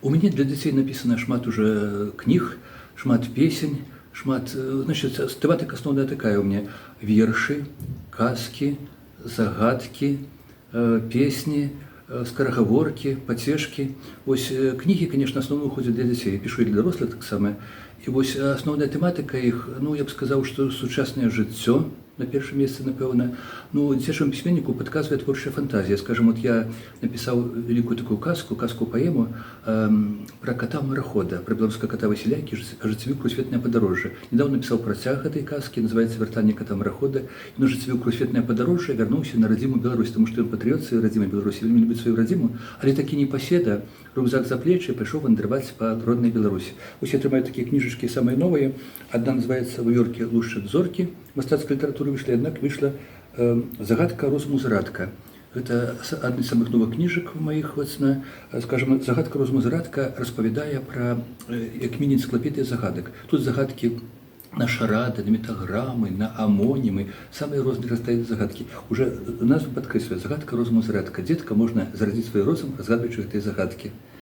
У мяне для дзяцей напісана шмат уже кніг, шмат песень, шмат, значит, тэматыка асноўная такая ў мяне: вершы, казкі, загадкі, песні, скарагаворкі, пацешкі. Вось кнігі, конечно, асноўна ўходзяць для дзяцей, пішу і для дарослых таксама. І вось асноўная тэматыка іх, я б сказаў, што сучаснае жыццё на першым месцы, напэўна. Дзіцячаму пісьменніку падказвае творчая фантазія. Скажем, вот я напісаў вялікую такую казку-паэму пра ката-марахода, пра беларускага ката Васіля, які ажыццявіў кругасветнае падарожжа. Недаўно напісаў працяг гэтай казкі, называецца «Вяртанне ката-марахода». Ён ажыццявіў кругасветнае падарожжа, вярнуўся на радзіму Беларусь, таму што ён патрыёт сваёй радзімай Беларусі, вельмі любіць сваю радзіму, але такі непаседа, рюкзак за плечы, пайшоў вандраваць па роднай Беларусі. Вось я трымаю такія кніжачкі самыя новыя. Адна называецца «Вавёркі лушчыць зоркі». Мастацкай літаратуры выйшла, аднак выйшла «Загадка розуму зарадка». Гэта адны з самых новых кніжак маіх, скажем, «Загадка розуму зарадка» распавядае пра як міні-энцыклапедыя загадак. Тут загадкі на шарады, на метаграмы, на амонімы, самыя розныя раздаюць загадкі. Уже назва падкрэслівае «Загадка розуму зарадка». Дзетка можна зарадзіць свой розум, разгадваючы гэтыя загадкі.